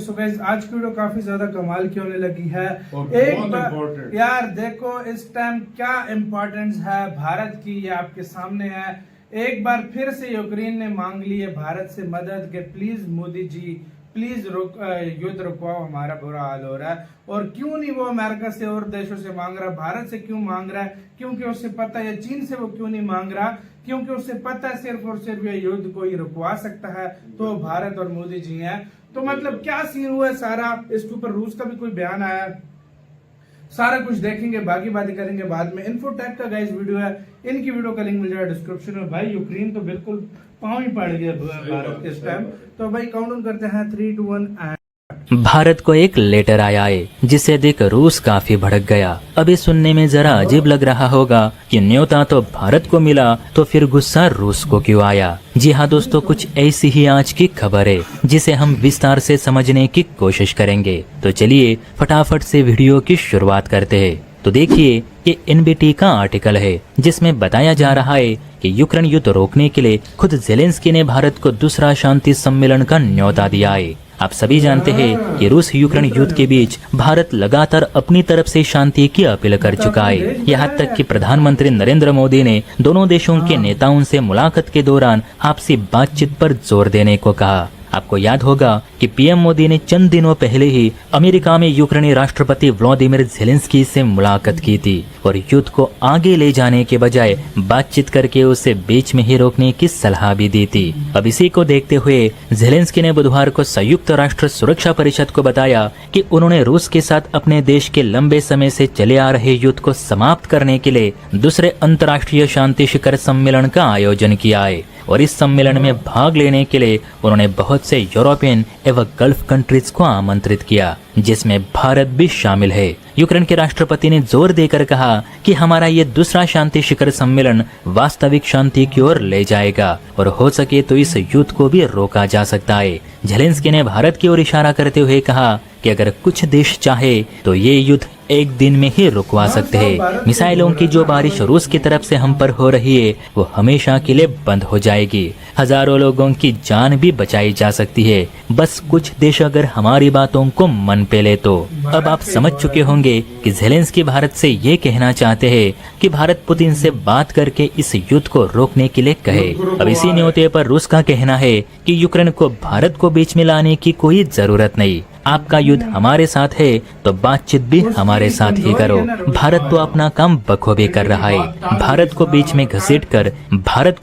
So guys आज की video काफी ज्यादा कमाल की होने लगी है। एक बार यार देखो इस टाइम क्या इम्पोर्टेंस है भारत की, ये आपके सामने है। एक बार फिर से यूक्रेन ने मांग ली है भारत से मदद के प्लीज मोदी जी प्लीज युद्ध रुकवाओ, हमारा बुरा हाल हो रहा है। और क्यों नहीं वो अमेरिका से और देशों से मांग रहा है, भारत से क्यों मांग रहा है? क्योंकि उसे पता है, चीन से वो क्यों नहीं मांग रहा, क्योंकि उसे पता है सिर्फ और सिर्फ ये युद्ध को ही रुकवा सकता है तो भारत और मोदी जी हैं। तो मतलब क्या सीन हुआ है सारा, इसके ऊपर रूस का भी कोई बयान आया है, सारा कुछ देखेंगे, बाकी बातें करेंगे बाद में। इन्फोटेक का गाइस वीडियो है, इनकी वीडियो का लिंक मिल जाएगा डिस्क्रिप्शन में। भाई यूक्रेन तो बिल्कुल पांव ही पड़ गया भारत के इस टाइम। तो भाई काउंट करते हैं 3, 2, 1 भारत को एक लेटर आया है जिसे देख रूस काफी भड़क गया। अब ये सुनने में जरा अजीब लग रहा होगा कि न्योता तो भारत को मिला तो फिर गुस्सा रूस को क्यों आया। जी हाँ दोस्तों, कुछ ऐसी ही आज की खबर है जिसे हम विस्तार से समझने की कोशिश करेंगे। तो चलिए फटाफट से वीडियो की शुरुआत करते हैं। तो देखिए ये एनबीटी का आर्टिकल है जिसमें बताया जा रहा है कि यूक्रेन युद्ध रोकने के लिए खुद जेलेंस्की ने भारत को दूसरा शांति सम्मेलन का न्योता दिया है। आप सभी जानते हैं कि रूस यूक्रेन युद्ध के बीच भारत लगातार अपनी तरफ से शांति की अपील कर चुका है। यहाँ तक कि प्रधानमंत्री नरेंद्र मोदी ने दोनों देशों के नेताओं से मुलाकात के दौरान आपसी बातचीत पर जोर देने को कहा। आपको याद होगा कि पीएम मोदी ने चंद दिनों पहले ही अमेरिका में यूक्रेनी राष्ट्रपति व्लादिमीर ज़ेलेंस्की से मुलाकात की थी और युद्ध को आगे ले जाने के बजाय बातचीत करके उसे बीच में ही रोकने की सलाह भी दी थी। अब इसी को देखते हुए ज़ेलेंस्की ने बुधवार को संयुक्त राष्ट्र सुरक्षा परिषद को बताया कि उन्होंने रूस के साथ अपने देश के लंबे समय से चले आ रहे युद्ध को समाप्त करने के लिए दूसरे अंतर्राष्ट्रीय शांति शिखर सम्मेलन का आयोजन किया है और इस सम्मेलन में भाग लेने के लिए उन्होंने बहुत से यूरोपियन एवं गल्फ कंट्रीज को आमंत्रित किया जिसमें भारत भी शामिल है। यूक्रेन के राष्ट्रपति ने जोर देकर कहा कि हमारा ये दूसरा शांति शिखर सम्मेलन वास्तविक शांति की ओर ले जाएगा और हो सके तो इस युद्ध को भी रोका जा सकता है। ज़ेलेंस्की ने भारत की ओर इशारा करते हुए कहा कि अगर कुछ देश चाहे तो ये युद्ध एक दिन में ही रुकवा सकते हैं। मिसाइलों की जो बारिश रूस की तरफ से हम पर हो रही है वो हमेशा के लिए बंद हो जाएगी। हजारों लोगों की जान भी बचाई जा सकती है, बस कुछ देश अगर हमारी बातों को मन पे ले तो। अब आप समझ चुके होंगे कि ज़ेलेंस्की भारत से ये कहना चाहते हैं कि भारत पुतिन से बात करके इस युद्ध को रोकने के लिए कहे। अब इसी न्योते पर रूस का कहना है कि यूक्रेन को भारत को बीच में लाने की कोई जरूरत नहीं। आपका युद्ध हमारे साथ है तो बातचीत भी हमारे साथ ही करो। भारत तो अपना काम बखूबी कर रहा है। भारत को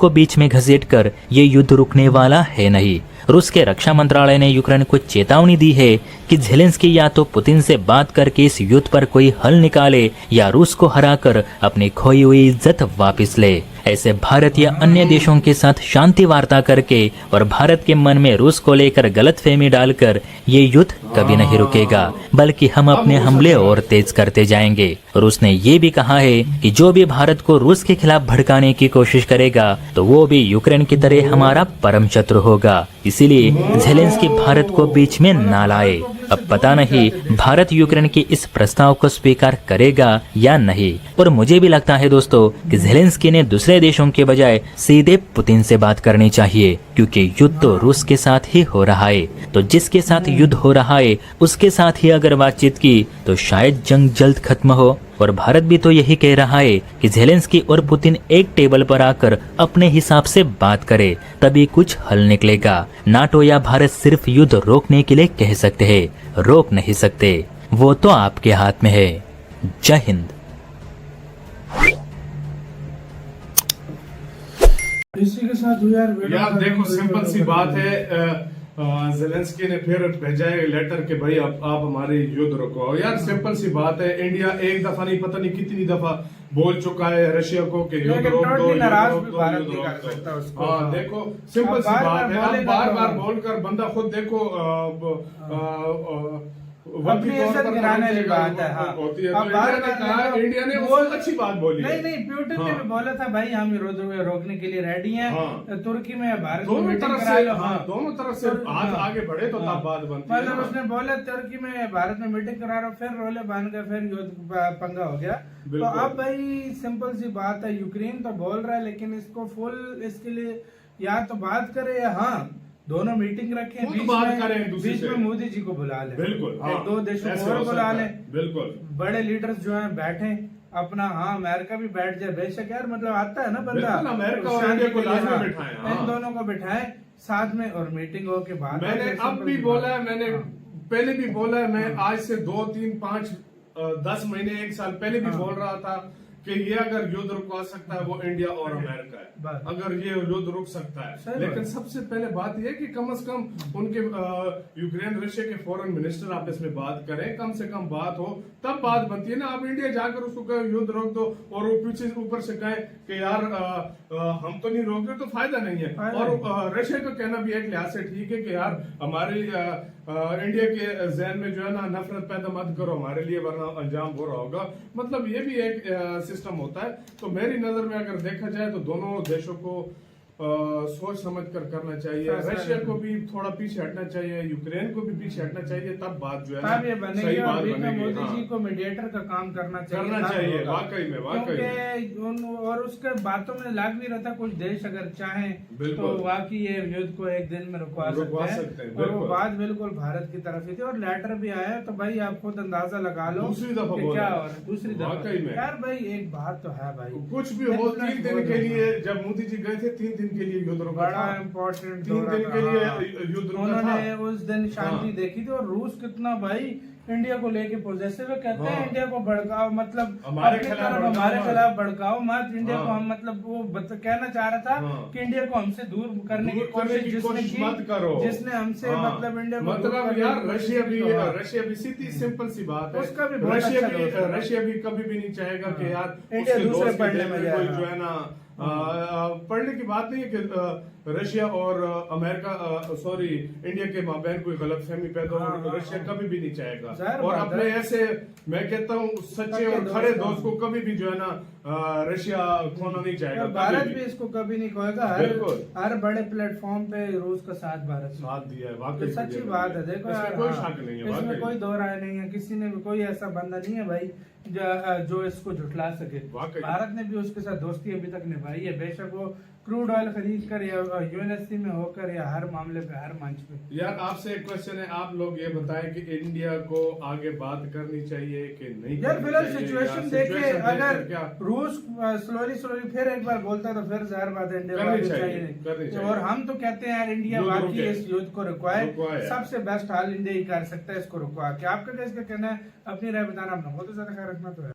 बीच में घसीटकर ये युद्ध रुकने वाला है नहीं। रूस के रक्षा मंत्रालय ने यूक्रेन को चेतावनी दी है कि ज़ेलेंस्की या तो पुतिन से बात करके इस युद्ध पर कोई हल निकाले या रूस को हराकर अपनी खोई हुई इज्जत वापस ले। ऐसे भारत या अन्य देशों के साथ शांति वार्ता करके और भारत के मन में रूस को लेकर गलतफहमी डालकर ये युद्ध कभी नहीं रुकेगा, बल्कि हम अपने हमले और तेज करते जाएंगे। रूस ने ये भी कहा है कि जो भी भारत को रूस के खिलाफ भड़काने की कोशिश करेगा तो वो भी यूक्रेन की तरह हमारा परम शत्रु होगा। इसीलिए ज़ेलेंस्की भारत को बीच में ना लाए। अब पता नहीं भारत यूक्रेन के इस प्रस्ताव को स्वीकार करेगा या नहीं, और मुझे भी लगता है दोस्तों कि ज़ेलेंस्की ने दूसरे देशों के बजाय सीधे पुतिन से बात करनी चाहिए, क्योंकि युद्ध तो रूस के साथ ही हो रहा है। तो जिसके साथ युद्ध हो रहा है उसके साथ ही अगर बातचीत की तो शायद जंग जल्द खत्म हो। और भारत भी तो यही कह रहा है कि ज़ेलेंस्की और पुतिन एक टेबल पर आकर अपने हिसाब से बात करे, तभी कुछ हल निकलेगा। नाटो या भारत सिर्फ युद्ध रोकने के लिए कह सकते हैं, रोक नहीं सकते। वो तो आपके हाथ में है। जय हिंद। इसी के साथ यार देखो सिंपल सी बात है, ज़ेलेंस्की ने फिर भेजा है लेटर के भाई आप हमारे युद्ध रोको। यार सिंपल सी बात है, इंडिया एक दफा नहीं पता नहीं कितनी दफा बोल चुका है रशिया को कि युद्ध रोक दो। देखो सिंपल सी बात है, आप बार बार बोलकर बंदा खुद देखो अपनी इज्जत गिराने की बात है। हाँ। इंडिया ने बहुत अच्छी बात बोली। नहीं पुतिन ने भी बोला था भाई हम रोकने के लिए रेडी हैं। तुर्की में भारत दोनों तरफ से हाथ आगे बढ़े तो तब बात बनती है। मतलब उसने बोला तुर्की में भारत में मीटिंग करा रहा, फिर रोले बांध कर फिर युद्ध पंगा हो गया। तो अब भाई सिंपल सी बात है, यूक्रेन तो बोल रहा है लेकिन इसको फुल इसके लिए या तो बात करे या हाँ दोनों मीटिंग रखें, खुद बात करें एक दूसरे बीच से। में मोदी जी को बुला लें, बिल्कुल, हाँ, एक दो देशों ऐसे को और हो बुला सकता है, लें, बिल्कुल। बड़े लीडर्स जो हैं बैठे अपना, हाँ अमेरिका भी बैठ जाए बेशक यार, मतलब आता है ना बंदा, बिल्कुल, अमेरिका और शांति इंडिया को के लिए, लाजमी हाँ, बिठाएं, हाँ। इन दोनों को बिठाएं साथ में और मीटिंग हो के बाद मैंने सिंपल अब भी सी बोला बात। है, मैंने हाँ। पहले भी बोला है, मैं आज से 2, 3, 5, 10 महीने, 1 साल पहले भी हाँ। बोल रहा था कि ये अगर युद्ध रुकवा सकता है वो इंडिया और अमेरिका है, बस। अगर ये युद्ध रुक सकता है। सही लेकिन बात। सबसे पहले बात यह कि कम से कम उनके यूक्रेन रशिया के फॉरेन मिनिस्टर आपस में बात करें, कम से कम बात हो, तब बात बनती है ना। आप इंडिया जाकर उसको कहे युद्ध रोक दो और वो पीछे ऊपर से कहे कि यार हम तो नहीं रोक रहे, तो फायदा नहीं है। और रशिया का कहना भी एक लिहाज से ठीक है कि यार हमारी इंडिया के जहन में जो है ना नफरत पैदा मत करो हमारे लिए, वरना अंजाम बुरा होगा। मतलब ये भी एक सिस्टम होता है। तो मेरी नजर में अगर देखा जाए तो दोनों देशों को सोच समझ कर करना चाहिए। रशिया को भी थोड़ा पीछे हटना चाहिए, यूक्रेन को भी पीछे हटना चाहिए, तब बात जो है तब ये बनेगी सही और बात बीच में बनेगी। मोदी हाँ। जी को मीडिएटर का काम करना चाहिए, करना तब चाहिए, होगा। वाकई में, वाकई में। क्योंकि और उसके बातों में लाग भी रहता, कुछ देश अगर चाहें बिल्कुल। तो वाकई ये युद्ध को एक दिन में रुकवा रुकवा सकते सकते हैं, हैं। और वो बिल्कुल। बात बिल्कुल भारत की तरफ ही थी और लेटर भी आया, तो भाई आप खुद अंदाजा लगा लो दूसरी दफा कि बोला। क्या हो रहा है। दूसरी वाकई में। दफा यार भाई एक बात तो है भाई, कुछ भी हो, 3 दिन के लिए जब मोदी जी गए थे, 3 दिन के लिए युद्ध रुका बड़ा था। इम्पोर्टेंट 3 दिन के लिए युद्ध रुका था। उन्होंने उस दिन शांति हाँ। देखी थी। और रूस कितना भाई इंडिया को लेके पॉजिटिव है, कहते हैं हाँ। इंडिया को भड़काओ, मतलब हमारे अपनी खिलाफ तरफ भड़काओ हमारे मत। खिलाफ भड़काओ मत इंडिया हाँ। को। हम मतलब वो कहना चाह रहा था हाँ। कि इंडिया को हमसे दूर करने की दूर करने की जिसने कोशिश की, मत करो। जिसने हमसे हाँ। मतलब इंडिया को दूर मतलब करने यार की कोशिश रशिया भी की, तो हाँ। रशिया भी सीधी सिंपल सी बात है, उसका भी बहुत अच्छा दोस्त है। रशिया भी कभी भी नहीं चाहेगा कि यार इंडिया उसके दूसरे दोस्त के पढ़ने दिल में में जाए, कोई हाँ। जो है ना पढ़ने की बात नहीं है कि रशिया और अमेरिका सॉरी इंडिया के माबैन कोई गलतफहमी पैदा हो। हाँ, रशिया हाँ। कभी भी नहीं चाहेगा। जाहिर और बात अपने है। ऐसे मैं कहता हूँ सच्चे और खरे दोस्त को कभी भी जो है ना रशिया खोना नहीं चाहेगा। भारत कभी भी इसको कभी नहीं कहेगा। हर बिल्कुल। हर बड़े प्लेटफॉर्म पे रूस का साथ भारत ने साथ दिया है, तो वाकई सच्ची बात है। देखो इसमें यार, कोई हाँ, शक नहीं है, इसमें वाकई। कोई दो राय नहीं है, किसी ने भी कोई ऐसा बंदा नहीं है भाई जो इसको झुठला सके। वाकई। भारत ने भी उसके साथ दोस्ती अभी तक निभाई है, बेशक वो क्रूड ऑयल खरीद कर या यूएनएससी में होकर या हर मामले पे हर मंच पे। यार आपसे एक क्वेश्चन है, आप लोग ये बताएं कि इंडिया को आगे बात करनी चाहिए कि नहीं यार करनी फिलहाल चाहिए? सिचुएशन या देखे, situation देख अगर कर क्या रूस स्लोली फिर एक बार बोलता तो फिर जाहिर बात है इंडिया करनी को चाहिए, चाहिए करनी नहीं। चाहिए। और हम तो कहते हैं यार इंडिया युद्ध बाकी रुके। इस युद्ध को रुकवाए, रुकवाए। सबसे बेस्ट हाल इंडिया ही कर सकता है इसको रुकवा के। आपका क्या इसका कहना है, अपनी राय बताना, अपना बहुत ज्यादा ख्याल रखना तो है।